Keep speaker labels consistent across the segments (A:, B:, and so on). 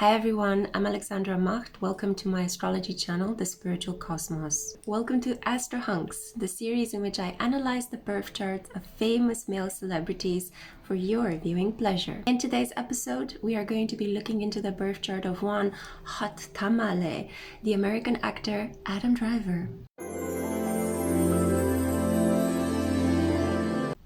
A: Hi everyone, I'm Alexandra Macht. Welcome to my astrology channel, The Spiritual Cosmos. Welcome to ASTROHUNKS, the series in which I analyze the birth charts of famous male celebrities for your viewing pleasure. In today's episode, we are going to be looking into the birth chart of one Hot Tamale, the American actor Adam Driver.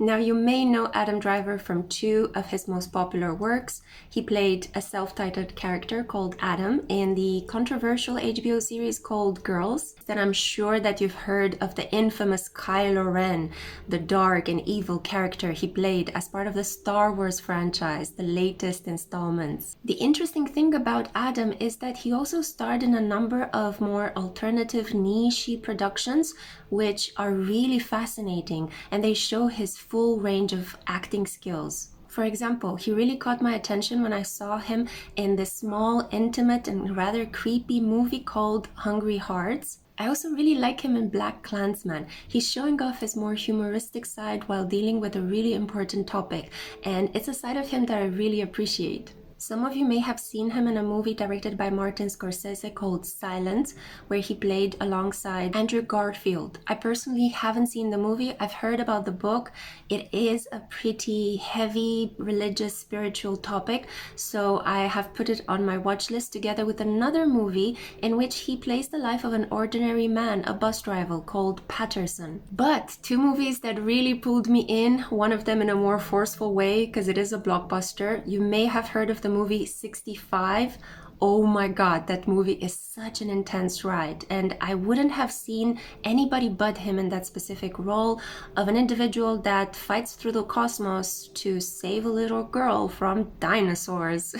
A: Now, you may know Adam Driver from two of his most popular works. He played a self-titled character called Adam in the controversial HBO series called Girls. Then I'm sure that you've heard of the infamous Kylo Ren, the dark and evil character he played as part of the Star Wars franchise, the latest installments. The interesting thing about Adam is that he also starred in a number of more alternative niche productions, which are really fascinating, and they show his full range of acting skills. For example, he really caught my attention when I saw him in this small, intimate, and rather creepy movie called Hungry Hearts. I also really like him in BlacKkKlansman. He's showing off his more humoristic side while dealing with a really important topic, and it's a side of him that I really appreciate. Some of you may have seen him in a movie directed by Martin Scorsese called Silence, where he played alongside Andrew Garfield. I personally haven't seen the movie. I've heard about the book. It is a pretty heavy religious spiritual topic, so I have put it on my watch list together with another movie in which he plays the life of an ordinary man, a bus driver called Patterson. But two movies that really pulled me in, one of them in a more forceful way because it is a blockbuster. You may have heard of the movie 65. Oh my god, that movie is such an intense ride, and I wouldn't have seen anybody but him in that specific role of an individual that fights through the cosmos to save a little girl from dinosaurs.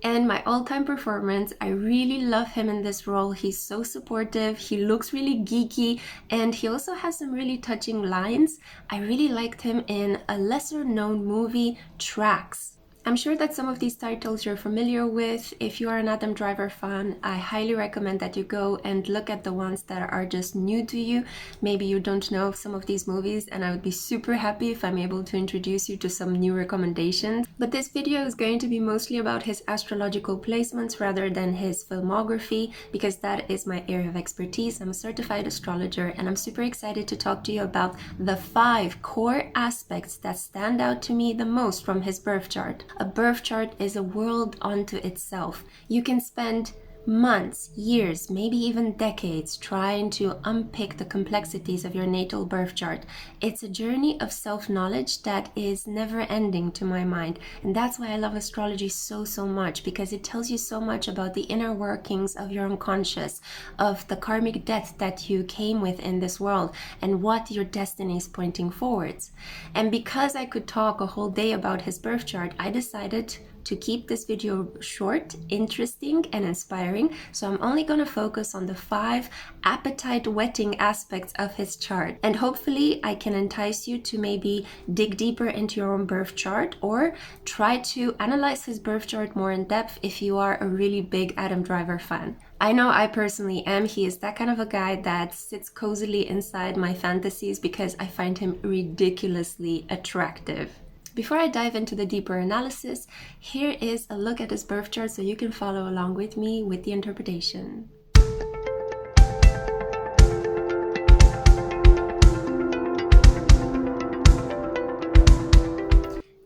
A: And my all-time performance, I really love him in this role. He's so supportive, he looks really geeky, and he also has some really touching lines. I really liked him in a lesser-known movie, Tracks. I'm sure that some of these titles you're familiar with. If you are an Adam Driver fan, I highly recommend that you go and look at the ones that are just new to you. Maybe you don't know some of these movies, and I would be super happy if I'm able to introduce you to some new recommendations. But this video is going to be mostly about his astrological placements rather than his filmography, because that is my area of expertise. I'm a certified astrologer, and I'm super excited to talk to you about the 5 core aspects that stand out to me the most from his birth chart. A birth chart is a world unto itself. You can spend months, years, maybe even decades trying to unpick the complexities of your natal birth chart. It's a journey of self-knowledge that is never ending to my mind. And that's why I love astrology so much, because it tells you so much about the inner workings of your unconscious, of the karmic debt that you came with in this world, and what your destiny is pointing forwards. And because I could talk a whole day about his birth chart, I decided to keep this video short, interesting, and inspiring. So I'm only going to focus on the 5 appetite-whetting aspects of his chart. And hopefully I can entice you to maybe dig deeper into your own birth chart, or try to analyze his birth chart more in depth if you are a really big Adam Driver fan. I know I personally am. He is that kind of a guy that sits cozily inside my fantasies because I find him ridiculously attractive. Before I dive into the deeper analysis, here is a look at his birth chart so you can follow along with me with the interpretation.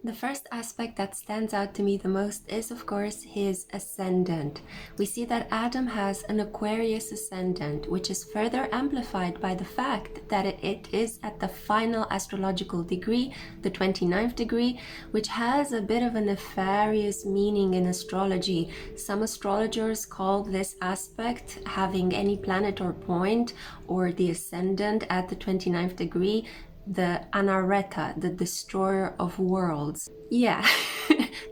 A: The first aspect that stands out to me the most is, of course, his ascendant. We see that Adam has an Aquarius ascendant, which is further amplified by the fact that it is at the final astrological degree, the 29th degree, which has a bit of a nefarious meaning in astrology. Some astrologers call this aspect, having any planet or point or the ascendant at the 29th degree, the Anareta, the destroyer of worlds. Yeah,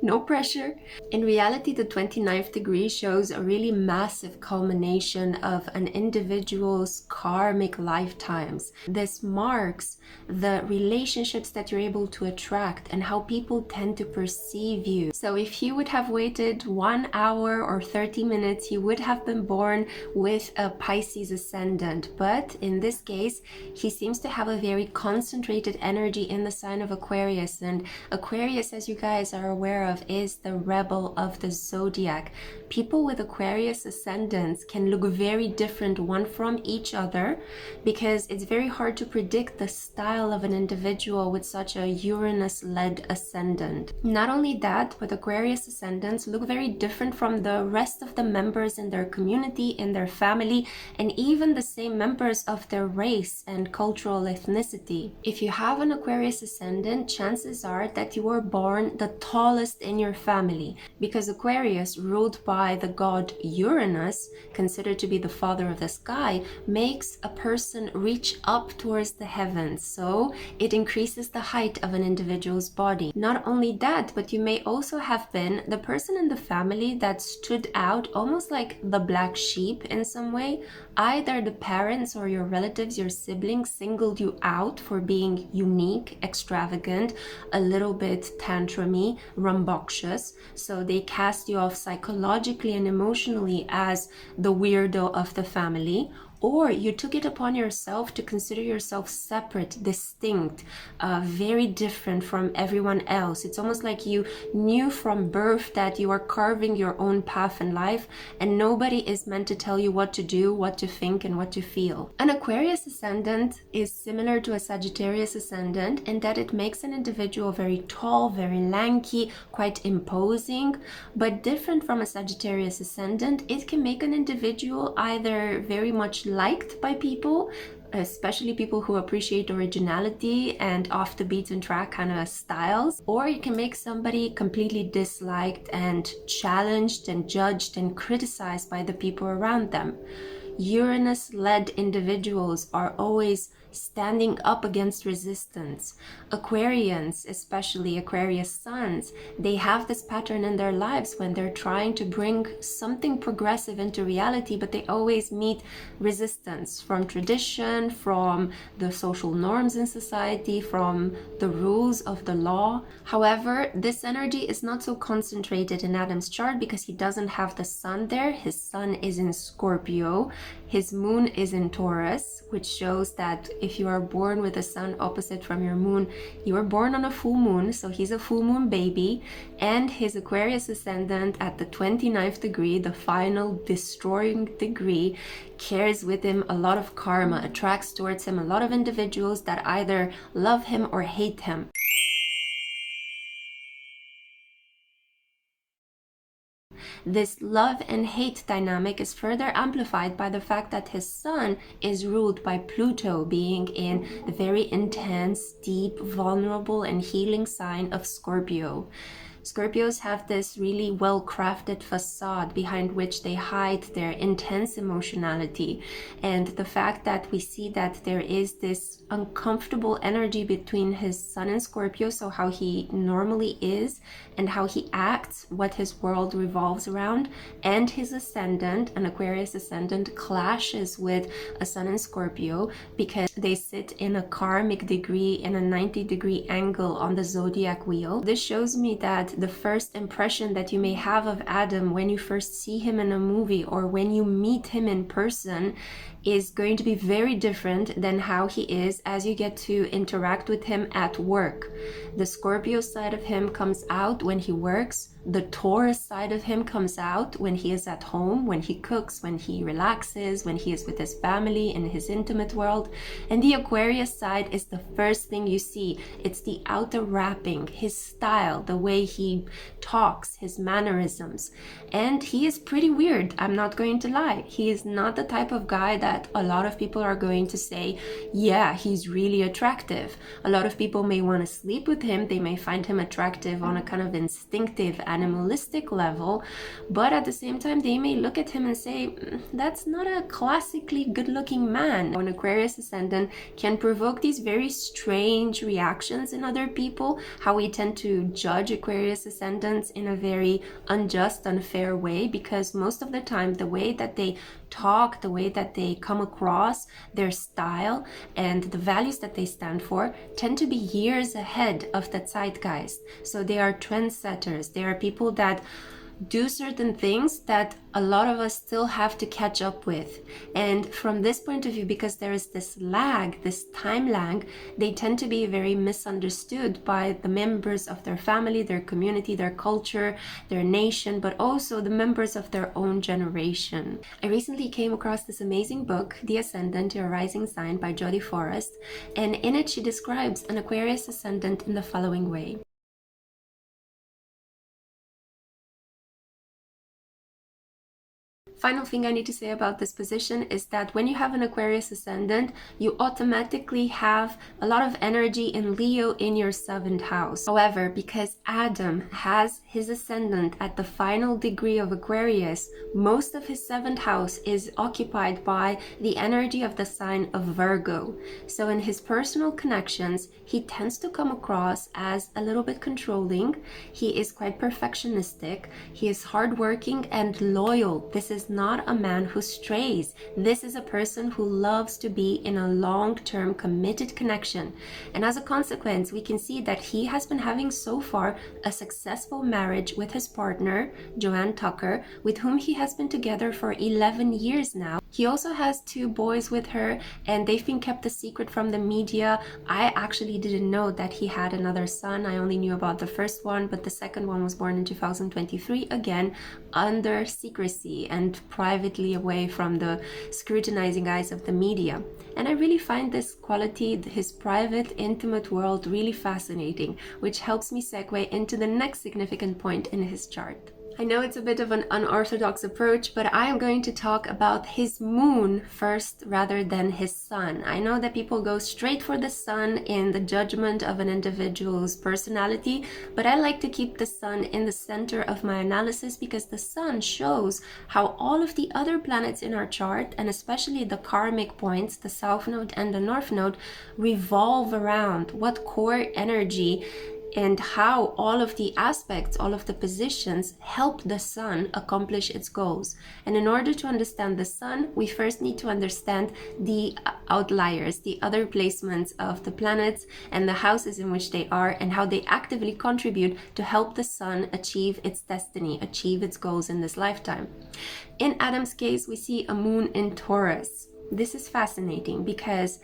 A: no pressure. In reality, the 29th degree shows a really massive culmination of an individual's karmic lifetimes. This marks the relationships that you're able to attract and how people tend to perceive you. So if you would have waited 1 hour or 30 minutes, you would have been born with a Pisces ascendant. But in this case, he seems to have a very concentrated energy in the sign of Aquarius. And Aquarius, as you guys are aware aware of is the rebel of the zodiac. People with Aquarius ascendants can look very different one from each other because it's very hard to predict the style of an individual with such a Uranus-led ascendant. Not only that, but Aquarius ascendants look very different from the rest of the members in their community, in their family, and even the same members of their race and cultural ethnicity. If you have an Aquarius ascendant, chances are that you were born the tallest in your family, because Aquarius, ruled by the god Uranus, considered to be the father of the sky, makes a person reach up towards the heavens, so it increases the height of an individual's body. Not only that, but you may also have been the person in the family that stood out, almost like the black sheep in some way. Either the parents or your relatives, your siblings, singled you out for being unique, extravagant, a little bit tantrumy, rambunctious, so they cast you off psychologically and emotionally as the weirdo of the family. Or you took it upon yourself to consider yourself separate, distinct, very different from everyone else. It's almost like you knew from birth that you are carving your own path in life, and nobody is meant to tell you what to do, what to think, and what to feel. An Aquarius ascendant is similar to a Sagittarius ascendant in that it makes an individual very tall, very lanky, quite imposing, but different from a Sagittarius ascendant, it can make an individual either very much liked by people, especially people who appreciate originality and off the beaten track kind of styles, or you can make somebody completely disliked and challenged and judged and criticized by the people around them. Uranus-led individuals are always standing up against resistance. Aquarians, especially Aquarius suns, they have this pattern in their lives when they're trying to bring something progressive into reality, but they always meet resistance from tradition, from the social norms in society, from the rules of the law. However, this energy is not so concentrated in Adam's chart because he doesn't have the sun there. His sun is in Scorpio. His moon is in Taurus, which shows that if you are born with a sun opposite from your moon, you were born on a full moon, so he's a full moon baby. And his Aquarius ascendant at the 29th degree, the final destroying degree, carries with him a lot of karma, attracts towards him a lot of individuals that either love him or hate him. This love and hate dynamic is further amplified by the fact that his sun is ruled by Pluto, being in the very intense, deep, vulnerable, and healing sign of Scorpio. Scorpios have this really well-crafted facade behind which they hide their intense emotionality, and the fact that we see that there is this uncomfortable energy between his sun and Scorpio, so how he normally is and how he acts, what his world revolves around, and his ascendant, an Aquarius ascendant, clashes with a sun in Scorpio because they sit in a karmic degree in a 90-degree angle on the zodiac wheel. This shows me that the first impression that you may have of Adam when you first see him in a movie or when you meet him in person is going to be very different than how he is as you get to interact with him at work. The Scorpio side of him comes out when he works. The Taurus side of him comes out when he is at home, when he cooks, when he relaxes, when he is with his family in his intimate world. And the Aquarius side is the first thing you see. It's the outer wrapping, his style, the way he talks, his mannerisms. And he is pretty weird, I'm not going to lie. He is not the type of guy that a lot of people are going to say, yeah, he's really attractive. A lot of people may want to sleep with him. They may find him attractive on a kind of instinctive, animalistic level, but at the same time they may look at him and say, that's not a classically good-looking man. An Aquarius ascendant can provoke these very strange reactions in other people, how we tend to judge Aquarius ascendants in a very unjust, unfair way, because most of the time the way that they talk, the way that they come across, their style, and the values that they stand for tend to be years ahead of the zeitgeist. So they are trendsetters. They are people that do certain things that a lot of us still have to catch up with. And from this point of view, because there is this lag, this time lag, they tend to be very misunderstood by the members of their family, their community, their culture, their nation, but also the members of their own generation. I recently came across this amazing book, The Ascendant, Your Rising Sign by Jodie Forrest, and in it she describes an Aquarius ascendant in the following way. Final thing I need to say about this position is that when you have an Aquarius ascendant, you automatically have a lot of energy in Leo in your 7th house. However, because Adam has his ascendant at the final degree of Aquarius, most of his 7th house is occupied by the energy of the sign of Virgo. So in his personal connections, he tends to come across as a little bit controlling. He is quite perfectionistic. He is hardworking and loyal. This is not a man who strays. This is a person who loves to be in a long-term committed connection. And as a consequence, we can see that he has been having so far a successful marriage with his partner, Joanne Tucker, with whom he has been together for 11 years now. He also has 2 boys with her, and they've been kept a secret from the media. I actually didn't know that he had another son. I only knew about the first one, but the second one was born in 2023, again, under secrecy and privately away from the scrutinizing eyes of the media. And I really find this quality, his private, intimate world, really fascinating, which helps me segue into the next significant point in his chart. I know it's a bit of an unorthodox approach, but I am going to talk about his moon first rather than his sun. I know that people go straight for the sun in the judgment of an individual's personality, but I like to keep the sun in the center of my analysis because the sun shows how all of the other planets in our chart, and especially the karmic points, the south node and the north node, revolve around what core energy and how all of the aspects, all of the positions help the sun accomplish its goals. And in order to understand the sun, we first need to understand the outliers, the other placements of the planets and the houses in which they are, and how they actively contribute to help the sun achieve its destiny, achieve its goals in this lifetime. In Adam's case, we see a moon in Taurus. This is fascinating because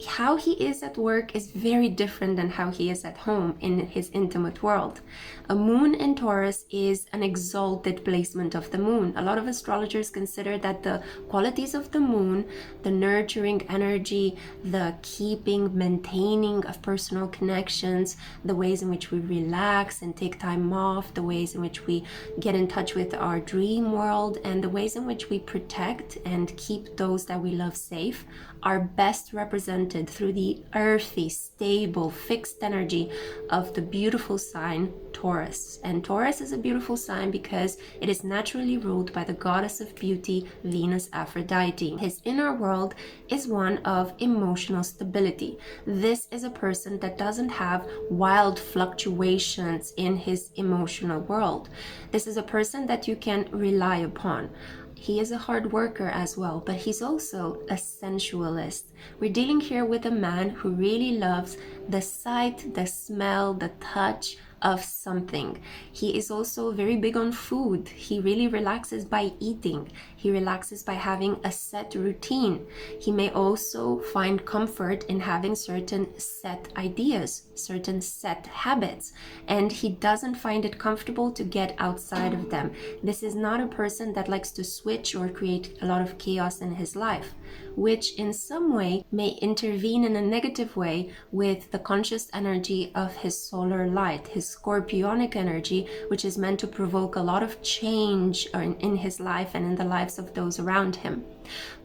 A: how he is at work is very different than how he is at home in his intimate world. A moon in Taurus is an exalted placement of the moon. A lot of astrologers consider that the qualities of the moon, the nurturing energy, the keeping, maintaining of personal connections, the ways in which we relax and take time off, the ways in which we get in touch with our dream world, and the ways in which we protect and keep those that we love safe are best represented through the earthy, stable, fixed energy of the beautiful sign Taurus. And Taurus is a beautiful sign because it is naturally ruled by the goddess of beauty, Venus Aphrodite. His inner world is one of emotional stability. This is a person that doesn't have wild fluctuations in his emotional world. This is a person that you can rely upon. He is a hard worker as well, but he's also a sensualist. We're dealing here with a man who really loves the sight, the smell, the touch of something. He is also very big on food. He really relaxes by eating. He relaxes by having a set routine. He may also find comfort in having certain set ideas, certain set habits, and he doesn't find it comfortable to get outside of them. This is not a person that likes to switch or create a lot of chaos in his life, which in some way may intervene in a negative way with the conscious energy of his solar light, his scorpionic energy, which is meant to provoke a lot of change in his life and in the lives of those around him.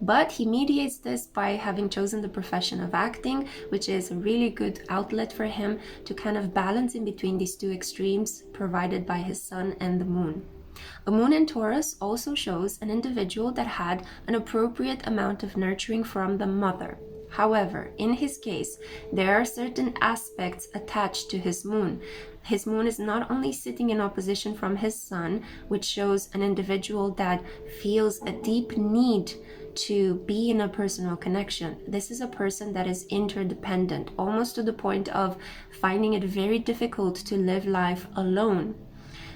A: But he mediates this by having chosen the profession of acting, which is a really good outlet for him to kind of balance in between these two extremes provided by his sun and the moon. A moon in Taurus also shows an individual that had an appropriate amount of nurturing from the mother. However, in his case, there are certain aspects attached to his moon. His moon is not only sitting in opposition from his sun, which shows an individual that feels a deep need to be in a personal connection. This is a person that is interdependent, almost to the point of finding it very difficult to live life alone.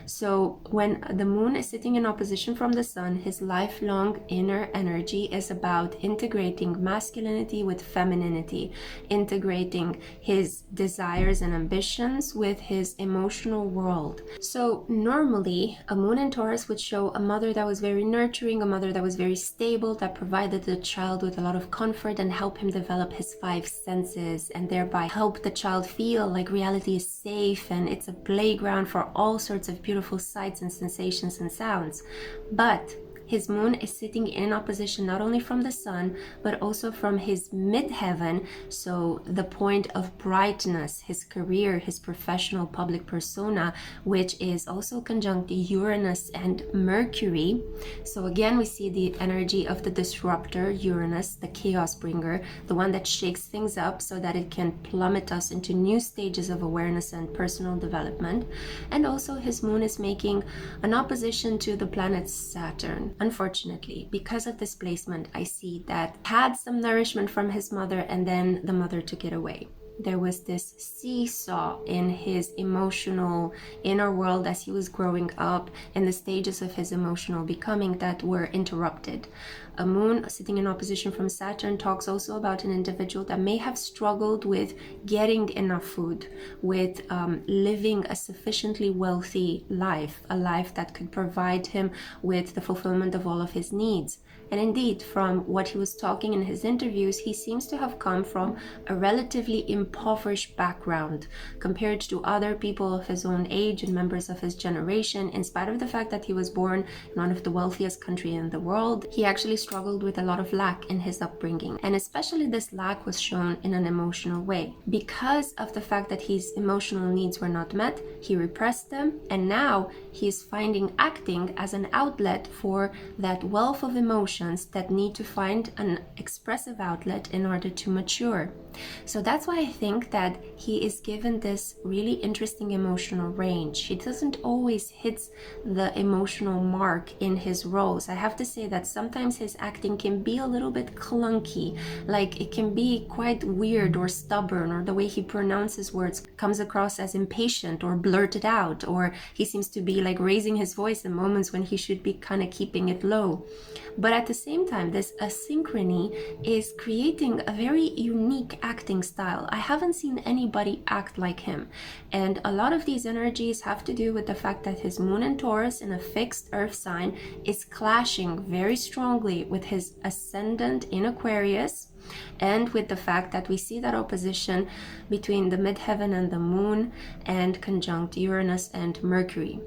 A: So when the moon is sitting in opposition from the sun, his lifelong inner energy is about integrating masculinity with femininity, integrating his desires and ambitions with his emotional world. So normally a moon in Taurus would show a mother that was very nurturing, a mother that was very stable, that provided the child with a lot of comfort and help him develop his five senses, and thereby help the child feel like reality is safe and it's a playground for all sorts of beautiful sights and sensations and sounds. But his moon is sitting in opposition not only from the sun, but also from his midheaven, so the point of brightness, his career, his professional public persona, which is also conjunct Uranus and Mercury. So again, we see the energy of the disruptor, Uranus, the chaos bringer, the one that shakes things up so that it can plummet us into new stages of awareness and personal development. And also his moon is making an opposition to the planet Saturn. Unfortunately, because of this placement, I see that had some nourishment from his mother and then the mother took it away. There was this seesaw in his emotional inner world as he was growing up, in the stages of his emotional becoming that were interrupted. A moon sitting in opposition from Saturn talks also about an individual that may have struggled with getting enough food, with living a sufficiently wealthy life, a life that could provide him with the fulfillment of all of his needs. And indeed, from what he was talking in his interviews, he seems to have come from a relatively impoverished background compared to other people of his own age and members of his generation. In spite of the fact that he was born in one of the wealthiest countries in the world, he actually struggled with a lot of lack in his upbringing. And especially this lack was shown in an emotional way. Because of the fact that his emotional needs were not met, he repressed them, and now he is finding acting as an outlet for that wealth of emotions that need to find an expressive outlet in order to mature. So that's why I think that he is given this really interesting emotional range. He doesn't always hit the emotional mark in his roles. I have to say that sometimes his acting can be a little bit clunky, like it can be quite weird or stubborn, or the way he pronounces words comes across as impatient or blurted out, or he seems to be like raising his voice in moments when he should be kind of keeping it low. But at the same time, this asynchrony is creating a very unique acting style. I haven't seen anybody act like him. And a lot of these energies have to do with the fact that his moon in Taurus in a fixed earth sign is clashing very strongly with his ascendant in Aquarius, and with the fact that we see that opposition between the midheaven and the moon and conjunct Uranus and Mercury.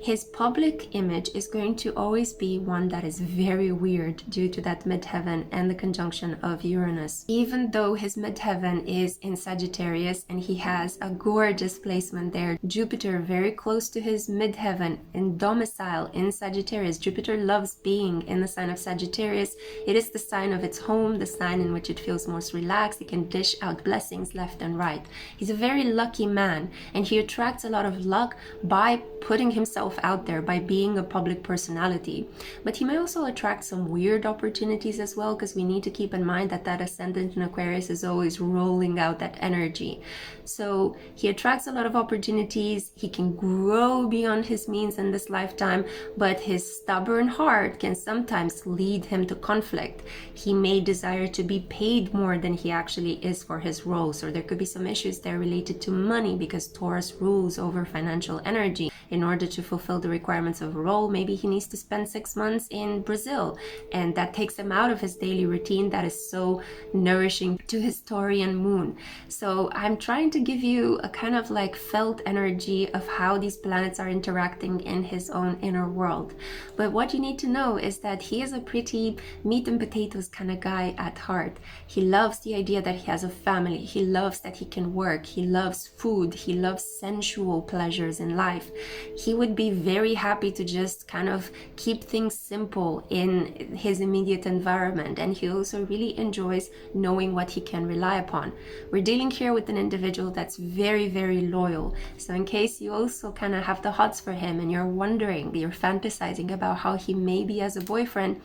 A: His public image is going to always be one that is very weird due to that midheaven and the conjunction of Uranus. Even though his midheaven is in Sagittarius and he has a gorgeous placement there, Jupiter very close to his midheaven in domicile in Sagittarius. Jupiter loves being in the sign of Sagittarius. It is the sign of its home, the sign in which it feels most relaxed. He can dish out blessings left and right. He's a very lucky man, and he attracts a lot of luck by putting himself out there, by being a public personality. But he may also attract some weird opportunities as well, because we need to keep in mind that that ascendant in Aquarius is always rolling out that energy. So he attracts a lot of opportunities. He can grow beyond his means in this lifetime, but his stubborn heart can sometimes lead him to conflict. He may desire to be paid more than he actually is for his role. So there could be some issues there related to money, because Taurus rules over financial energy. In order to fulfill the requirements of a role, maybe he needs to spend 6 months in Brazil, and that takes him out of his daily routine that is so nourishing to his Taurian moon. So I'm trying to give you a kind of like felt energy of how these planets are interacting in his own inner world. But what you need to know is that he is a pretty meat and potatoes kind of guy at heart. He loves the idea that he has a family. He loves that he can work. He loves food. He loves sensual pleasures in life. He would be very happy to just kind of keep things simple in his immediate environment, and he also really enjoys knowing what he can rely upon. We're dealing here with an individual that's very, very loyal. So in case you also kind of have the hots for him and you're wondering, you're fantasizing about how he may be as a boyfriend,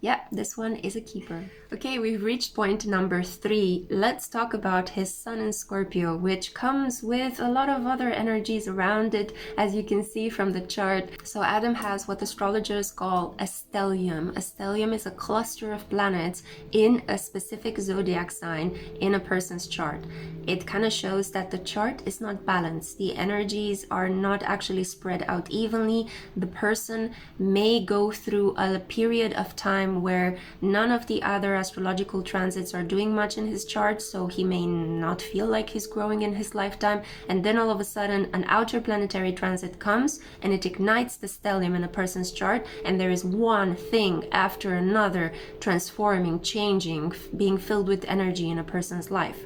A: Yeah, this one is a keeper. Okay, we've reached point number 3. Let's talk about his Sun in Scorpio, which comes with a lot of other energies around it, as you can see from the chart. So Adam has what astrologers call a stellium. A stellium is a cluster of planets in a specific zodiac sign in a person's chart. It kind of shows that the chart is not balanced. The energies are not actually spread out evenly. The person may go through a period of time where none of the other astrological transits are doing much in his chart, so he may not feel like he's growing in his lifetime, and then all of a sudden an outer planetary transit comes and it ignites the stellium in a person's chart, and there is one thing after another transforming, changing, being filled with energy in a person's life.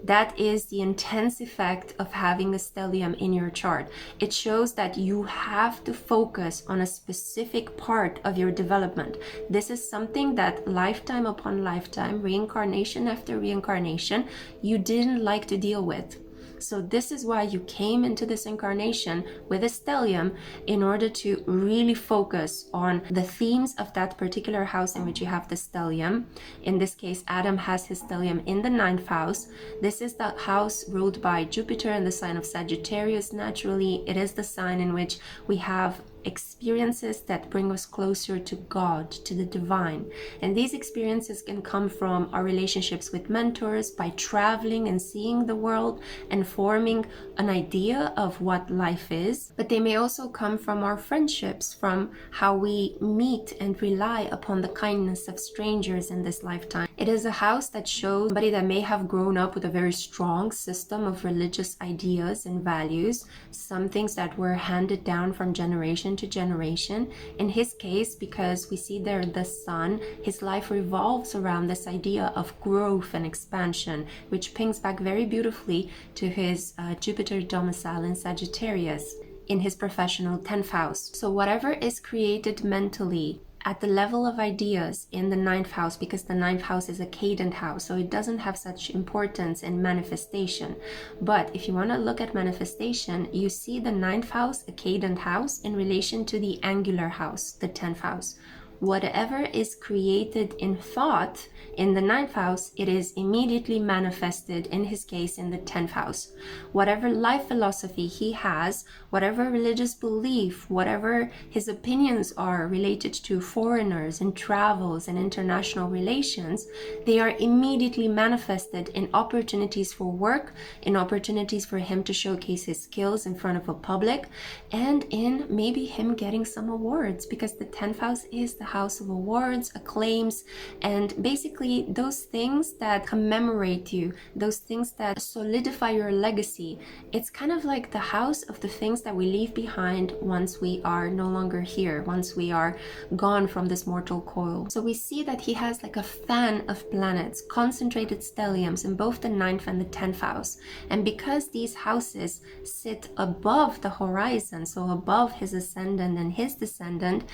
A: That is the intense effect of having a stellium in your chart. It shows that you have to focus on a specific part of your development. This is something that lifetime upon lifetime, reincarnation after reincarnation, you didn't like to deal with. So this is why you came into this incarnation with a stellium, in order to really focus on the themes of that particular house in which you have the stellium. In this case, Adam has his stellium in the 9th house. This is the house ruled by Jupiter in the sign of Sagittarius. Naturally, it is the sign in which we have experiences that bring us closer to God, to the divine. And these experiences can come from our relationships with mentors, by traveling and seeing the world and forming an idea of what life is. But they may also come from our friendships, from how we meet and rely upon the kindness of strangers in this lifetime. It is a house that shows somebody that may have grown up with a very strong system of religious ideas and values, some things that were handed down from generation to generation. In his case, because we see there the sun, his life revolves around this idea of growth and expansion, which pings back very beautifully to his Jupiter domicile in Sagittarius in his professional 10th house. So whatever is created mentally at the level of ideas in the 9th house, because the 9th house is a cadent house, so it doesn't have such importance in manifestation. But if you want to look at manifestation, you see the 9th house, a cadent house, in relation to the angular house, the 10th house. Whatever is created in thought in the 9th house, it is immediately manifested, in his case, in the 10th house. Whatever life philosophy he has, whatever religious belief, whatever his opinions are related to foreigners and travels and international relations, they are immediately manifested in opportunities for work, in opportunities for him to showcase his skills in front of a public, and in maybe him getting some awards, because the 10th house is the house of awards, acclaims, and basically those things that commemorate you, those things that solidify your legacy. It's kind of like the house of the things that we leave behind once we are no longer here, once we are gone from this mortal coil. So we see that he has like a fan of planets, concentrated stelliums in both the 9th and the 10th house. And because these houses sit above the horizon, so above his ascendant and his descendant,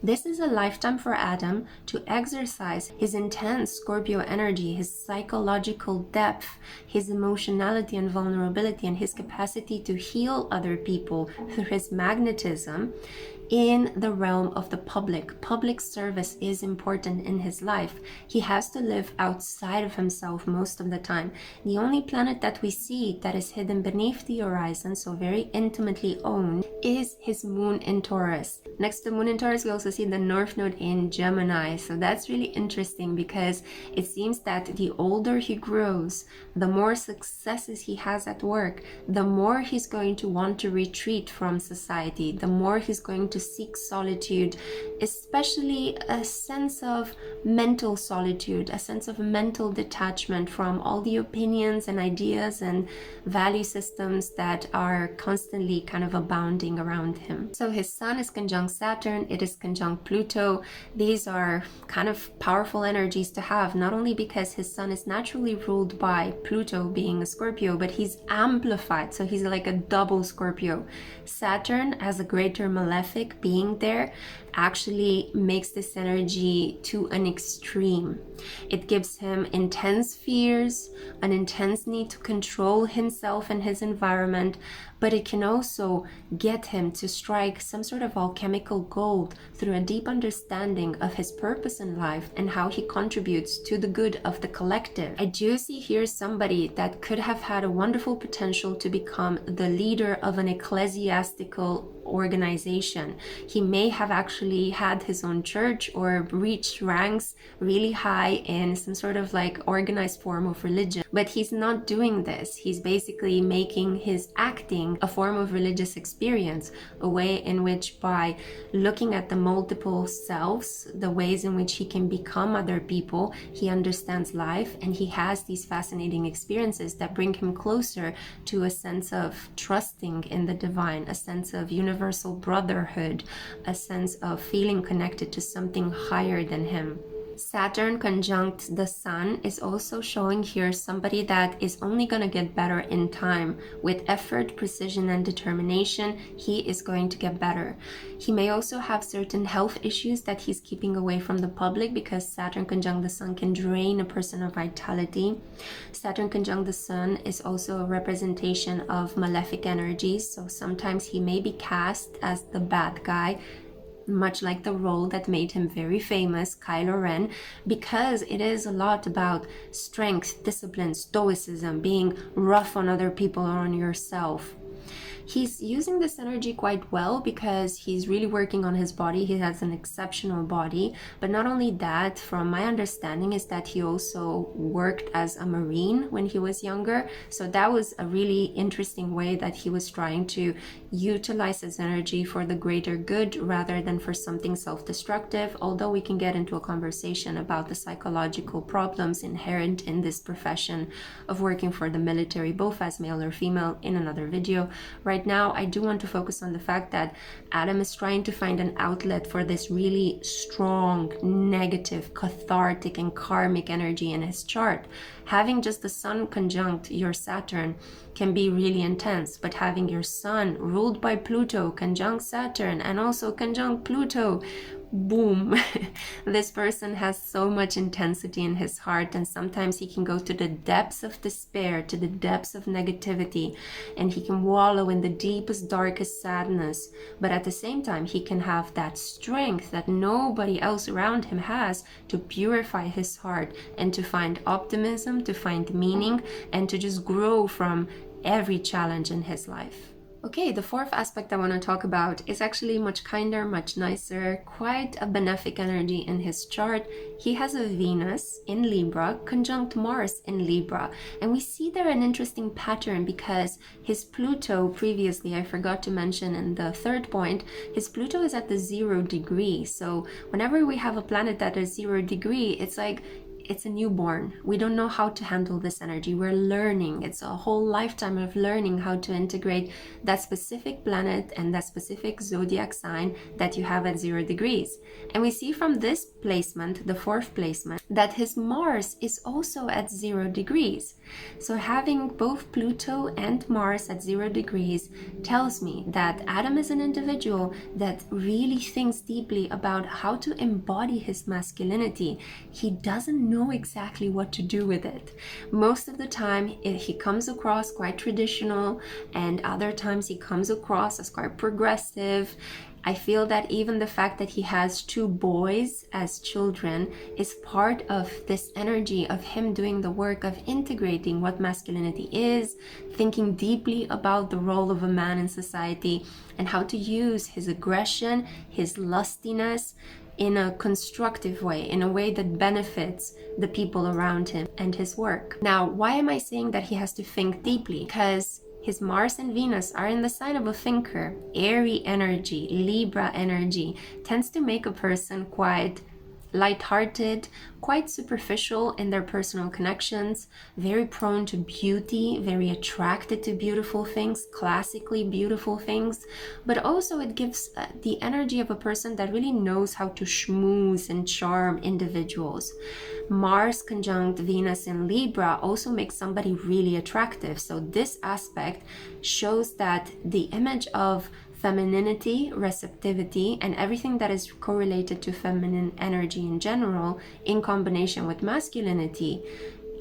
A: this is a lifetime for Adam to exercise his intense Scorpio energy, his psychological depth, his emotionality and vulnerability, and his capacity to heal other people through his magnetism in the realm of the public. Public service is important in his life. He has to live outside of himself most of the time. The only planet that we see that is hidden beneath the horizon, so very intimately owned, is his moon in Taurus. Next to moon in Taurus, we also see the North Node in Gemini. So that's really interesting, because it seems that the older he grows, the more successes he has at work, the more he's going to want to retreat from society, the more he's going to seek solitude, especially a sense of mental solitude, a sense of mental detachment from all the opinions and ideas and value systems that are constantly kind of abounding around him. So his sun is conjunct Saturn, it is conjunct Pluto. These are kind of powerful energies to have, not only because his sun is naturally ruled by Pluto being a Scorpio, but he's amplified, so he's like a double Scorpio. Saturn as a greater malefic being there actually makes this energy to an extreme. It gives him intense fears, an intense need to control himself and his environment, but it can also get him to strike some sort of alchemical gold through a deep understanding of his purpose in life and how he contributes to the good of the collective. I do see here somebody that could have had a wonderful potential to become the leader of an ecclesiastical organization. He may have actually had his own church or reached ranks really high in some sort of like organized form of religion, but he's not doing this. He's basically making his acting a form of religious experience, a way in which, by looking at the multiple selves, the ways in which he can become other people, he understands life, and he has these fascinating experiences that bring him closer to a sense of trusting in the divine, a sense of universal brotherhood, a sense of feeling connected to something higher than him. Saturn conjunct the Sun is also showing here somebody that is only going to get better in time. With effort, precision, and determination, he is going to get better. He may also have certain health issues that he's keeping away from the public, because Saturn conjunct the Sun can drain a person of vitality. Saturn conjunct the Sun is also a representation of malefic energies, so sometimes he may be cast as the bad guy, much like the role that made him very famous, Kylo Ren, because it is a lot about strength, discipline, stoicism, being rough on other people or on yourself. He's using this energy quite well because he's really working on his body. He has an exceptional body. But not only that, from my understanding, is that he also worked as a Marine when he was younger. So that was a really interesting way that he was trying to utilize his energy for the greater good rather than for something self-destructive. Although we can get into a conversation about the psychological problems inherent in this profession of working for the military, both as male or female, in another video. Right now, I do want to focus on the fact that Adam is trying to find an outlet for this really strong, negative, cathartic, and karmic energy in his chart. Having just the Sun conjunct your Saturn can be really intense, but having your Sun ruled by Pluto conjunct Saturn and also conjunct Pluto, boom, this person has so much intensity in his heart, and sometimes he can go to the depths of despair, to the depths of negativity, and he can wallow in the deepest, darkest sadness. But at the same time, he can have that strength that nobody else around him has to purify his heart and to find optimism, to find meaning, and to just grow from every challenge in his life. Okay, the fourth aspect I want to talk about is actually much kinder, much nicer, quite a benefic energy in his chart. He has a Venus in Libra conjunct Mars in Libra, and we see there an interesting pattern because his Pluto previously, I forgot to mention in the third point, his Pluto is at the 0 degree. So whenever we have a planet that is 0 degree, it's like it's a newborn. We don't know how to handle this energy. We're learning. It's a whole lifetime of learning how to integrate that specific planet and that specific zodiac sign that you have at 0 degrees. And we see from this placement, the fourth placement, that his Mars is also at 0 degrees. So having both Pluto and Mars at 0 degrees tells me that Adam is an individual that really thinks deeply about how to embody his masculinity. He doesn't know exactly what to do with it. Most of the time he comes across quite traditional, and other times he comes across as quite progressive. I feel that even the fact that he has 2 boys as children is part of this energy of him doing the work of integrating what masculinity is, thinking deeply about the role of a man in society, and how to use his aggression, his lustiness, in a constructive way, in a way that benefits the people around him and his work. Now, why am I saying that he has to think deeply? Because his Mars and Venus are in the sign of a thinker. Airy energy, Libra energy, tends to make a person quite light-hearted, quite superficial in their personal connections, very prone to beauty, very attracted to beautiful things, classically beautiful things, but also it gives the energy of a person that really knows how to schmooze and charm individuals. Mars conjunct Venus in Libra also makes somebody really attractive. So this aspect shows that the image of femininity, receptivity, and everything that is correlated to feminine energy in general, in combination with masculinity,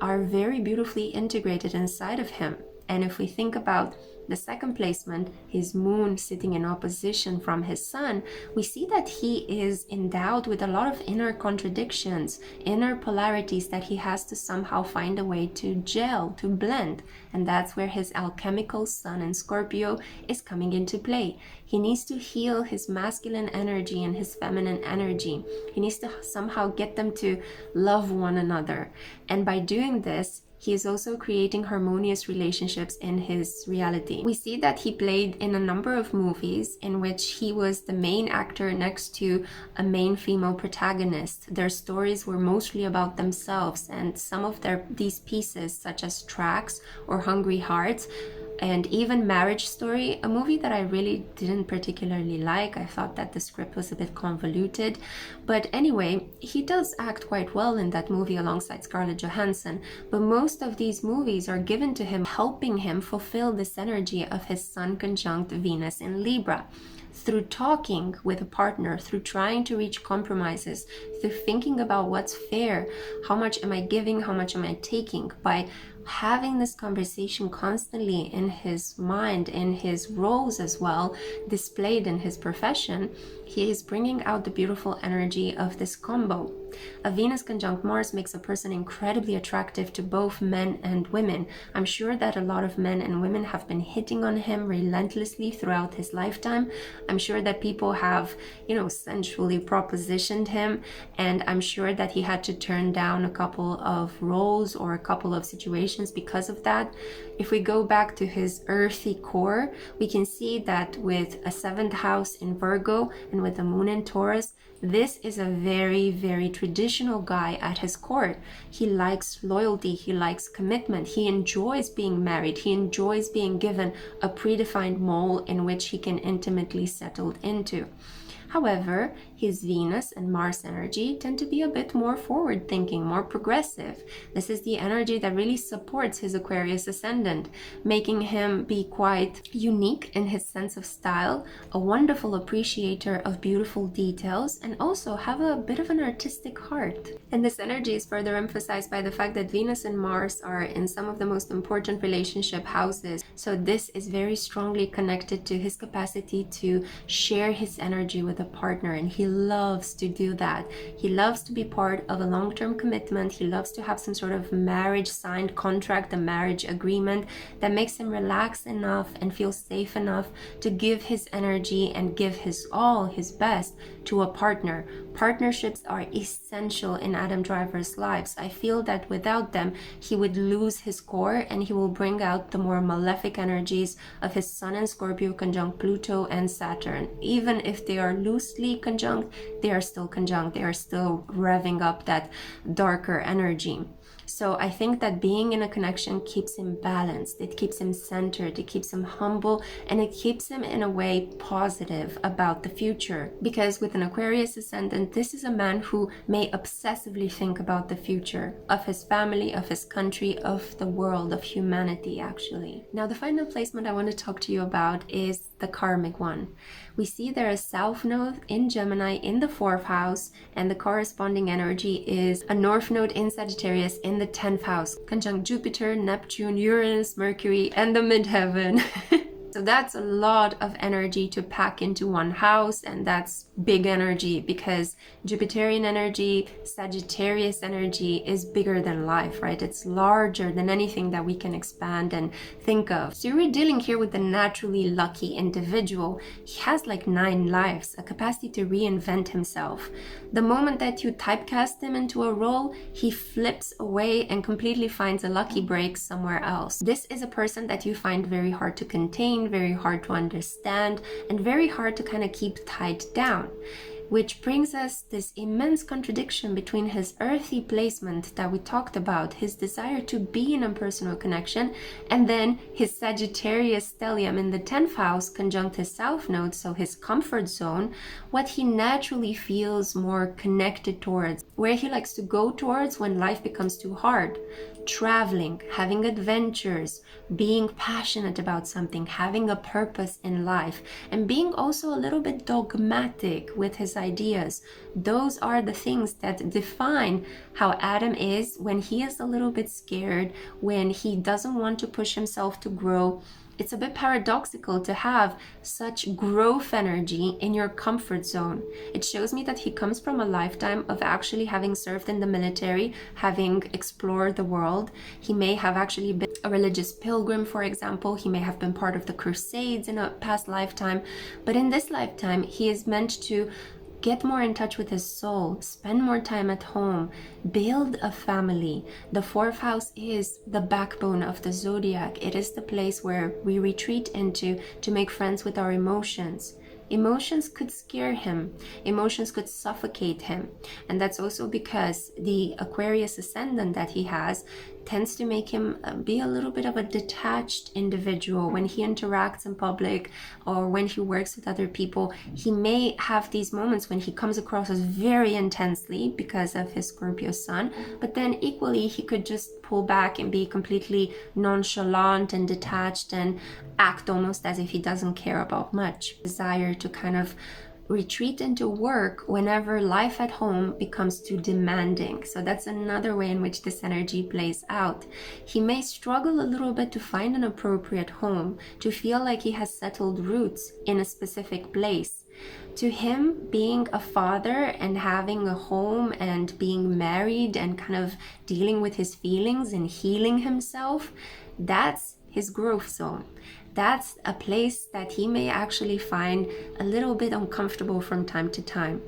A: are very beautifully integrated inside of him. And if we think about the second placement, his moon sitting in opposition from his sun, we see that he is endowed with a lot of inner contradictions, inner polarities that he has to somehow find a way to gel, to blend. And that's where his alchemical sun in Scorpio is coming into play. He needs to heal his masculine energy and his feminine energy. He needs to somehow get them to love one another. And by doing this, he is also creating harmonious relationships in his reality. We see that he played in a number of movies in which he was the main actor next to a main female protagonist. Their stories were mostly about themselves, and some of these pieces, such as Tracks or Hungry Hearts, and even Marriage Story, a movie that I really didn't particularly like. I thought that the script was a bit convoluted. But anyway, he does act quite well in that movie alongside Scarlett Johansson. But most of these movies are given to him, helping him fulfill this energy of his Sun conjunct Venus in Libra. Through talking with a partner, through trying to reach compromises, through thinking about what's fair, how much am I giving, how much am I taking, by having this conversation constantly in his mind, in his roles as well, displayed in his profession, he is bringing out the beautiful energy of this combo. A Venus conjunct Mars makes a person incredibly attractive to both men and women. I'm sure that a lot of men and women have been hitting on him relentlessly throughout his lifetime. I'm sure that people have, sensually propositioned him, and I'm sure that he had to turn down a couple of roles or a couple of situations because of that. If we go back to his earthy core, we can see that with a 7th house in Virgo and with the moon in Taurus, this is a very, very traditional guy at his core. He likes loyalty, he likes commitment, he enjoys being married, he enjoys being given a predefined mold in which he can intimately settle into. However, his Venus and Mars energy tend to be a bit more forward-thinking, more progressive. This is the energy that really supports his Aquarius ascendant, making him be quite unique in his sense of style, a wonderful appreciator of beautiful details, and also have a bit of an artistic heart. And this energy is further emphasized by the fact that Venus and Mars are in some of the most important relationship houses. So this is very strongly connected to his capacity to share his energy with a partner, and he loves to do that. He loves to be part of a long-term commitment. He loves to have some sort of marriage signed contract, a marriage agreement that makes him relax enough and feel safe enough to give his energy and give his all, his best, to a partner. Partnerships are essential in Adam Driver's lives. I feel that without them, he would lose his core and he will bring out the more malefic energies of his Sun and Scorpio conjunct Pluto and Saturn. Even if they are loosely conjunct, they are still conjunct. They are still revving up that darker energy. So I think that being in a connection keeps him balanced, it keeps him centered, it keeps him humble, and it keeps him in a way positive about the future. Because with an Aquarius ascendant, this is a man who may obsessively think about the future of his family, of his country, of the world, of humanity actually. Now the final placement I want to talk to you about is the karmic one. We see there is South Node in Gemini in the 4th house, and the corresponding energy is a North Node in Sagittarius in the 10th house, conjunct Jupiter, Neptune, Uranus, Mercury, and the midheaven. So that's a lot of energy to pack into one house, and that's big energy because Jupiterian energy, Sagittarius energy is bigger than life, right? It's larger than anything that we can expand and think of. So you're dealing here with a naturally lucky individual. He has like 9 lives, a capacity to reinvent himself. The moment that you typecast him into a role, he flips away and completely finds a lucky break somewhere else. This is a person that you find very hard to contain, very hard to understand, and very hard to kind of keep tied down. which brings us this immense contradiction between his earthy placement that we talked about, his desire to be in a personal connection, and then his Sagittarius stellium in the 10th house conjunct his south node, so his comfort zone, what he naturally feels more connected towards, where he likes to go towards when life becomes too hard. Traveling, having adventures, being passionate about something, having a purpose in life, and being also a little bit dogmatic with his ideas. Those are the things that define how Adam is when he is a little bit scared, when he doesn't want to push himself to grow. It's a bit paradoxical to have such growth energy in your comfort zone. It shows me that he comes from a lifetime of actually having served in the military, having explored the world. He may have actually been a religious pilgrim, for example. He may have been part of the Crusades in a past lifetime. But in this lifetime, he is meant to get more in touch with his soul, spend more time at home, build a family. The 4th house is the backbone of the zodiac. It is the place where we retreat into to make friends with our emotions. Emotions could scare him. Emotions could suffocate him. And that's also because the Aquarius ascendant that he has tends to make him be a little bit of a detached individual. When he interacts in public or when he works with other people, he may have these moments when he comes across as very intensely because of his Scorpio sun, but then equally he could just pull back and be completely nonchalant and detached and act almost as if he doesn't care about much. Desire to kind of retreat into work whenever life at home becomes too demanding. So that's another way in which this energy plays out. He may struggle a little bit to find an appropriate home, to feel like he has settled roots in a specific place. To him, being a father and having a home and being married and kind of dealing with his feelings and healing himself, that's his growth zone. That's a place that he may actually find a little bit uncomfortable from time to time.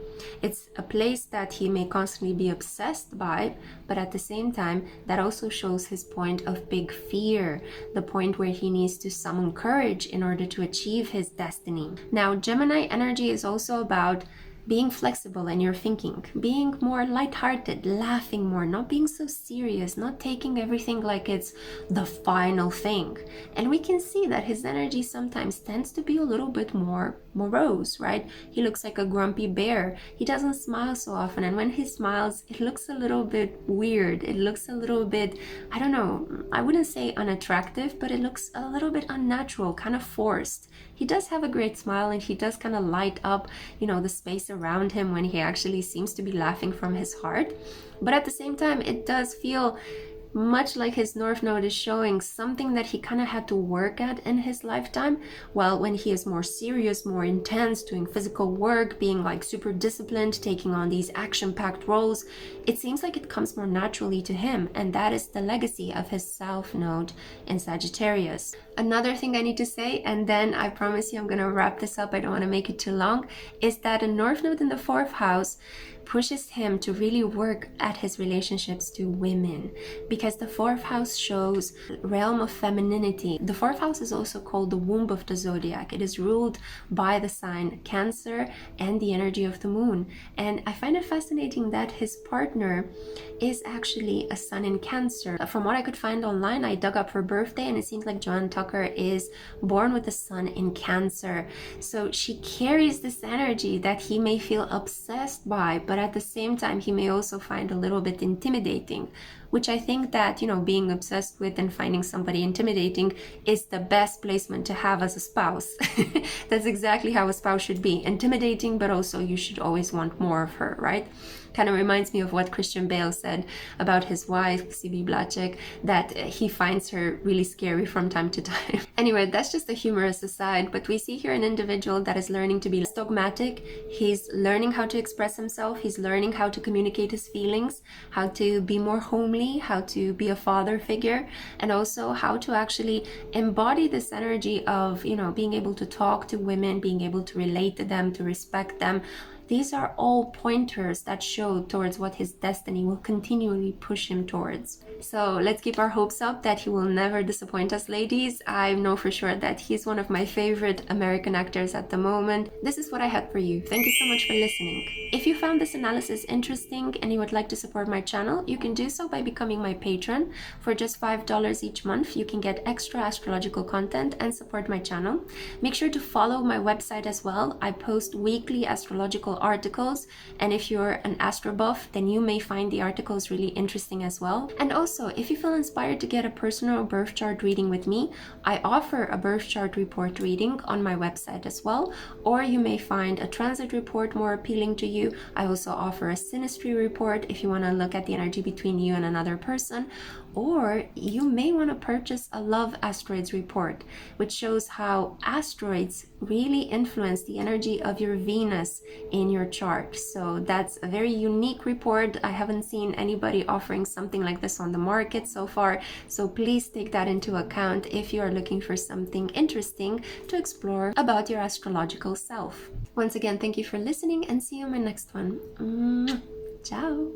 A: It's a place that he may constantly be obsessed by, but at the same time, that also shows his point of big fear, the point where he needs to summon courage in order to achieve his destiny. Now, Gemini energy is also about being flexible in your thinking, being more lighthearted, laughing more, not being so serious, not taking everything like it's the final thing. And we can see that his energy sometimes tends to be a little bit more morose, right? He looks like a grumpy bear. He doesn't smile so often, and when he smiles, it looks a little bit weird. It looks a little bit, I don't know, I wouldn't say unattractive, but it looks a little bit unnatural, kind of forced. He does have a great smile, and he does kind of light up, the space around him when he actually seems to be laughing from his heart. But at the same time, it does feel much like his North Node is showing something that he kind of had to work at in his lifetime. While when he is more serious, more intense, doing physical work, being like super disciplined, taking on these action-packed roles, it seems like it comes more naturally to him, and that is the legacy of his South Node in Sagittarius. Another thing I need to say, and then I promise you I'm going to wrap this up, I don't want to make it too long, is that a North Node in the 4th house pushes him to really work at his relationships to women, because the 4th house shows realm of femininity. The 4th house is also called the womb of the zodiac. It is ruled by the sign Cancer and the energy of the moon. And I find it fascinating that his partner is actually a sun in Cancer. From what I could find online, I dug up her birthday, and it seems like John Tucker is born with the sun in Cancer. So she carries this energy that he may feel obsessed by, but at the same time, he may also find a little bit intimidating, which I think that, being obsessed with and finding somebody intimidating is the best placement to have as a spouse. That's exactly how a spouse should be. Intimidating, but also you should always want more of her, right? Kind of reminds me of what Christian Bale said about his wife, C.B. Blatchek, that he finds her really scary from time to time. Anyway, that's just a humorous aside, but we see here an individual that is learning to be less dogmatic. He's learning how to express himself. He's learning how to communicate his feelings, how to be more homely, how to be a father figure, and also how to actually embody this energy of, being able to talk to women, being able to relate to them, to respect them, These are all pointers that show towards what his destiny will continually push him towards. So let's keep our hopes up that he will never disappoint us, ladies. I know for sure that he's one of my favorite American actors at the moment. This is what I had for you. Thank you so much for listening. If you found this analysis interesting and you would like to support my channel, you can do so by becoming my patron. For just $5 each month, you can get extra astrological content and support my channel. Make sure to follow my website as well. I post weekly astrological articles, and if you're an astro buff, then you may find the articles really interesting as well. And also, if you feel inspired to get a personal birth chart reading with me, I offer a birth chart report reading on my website as well, or you may find a transit report more appealing to you. I also offer a synastry report if you want to look at the energy between you and another person, or you may want to purchase a love asteroids report, which shows how asteroids really influence the energy of your Venus in your chart. So that's a very unique report. I haven't seen anybody offering something like this on the market so far, so please take that into account if you are looking for something interesting to explore about your astrological self. Once again, thank you for listening, and see you in my next one. Ciao!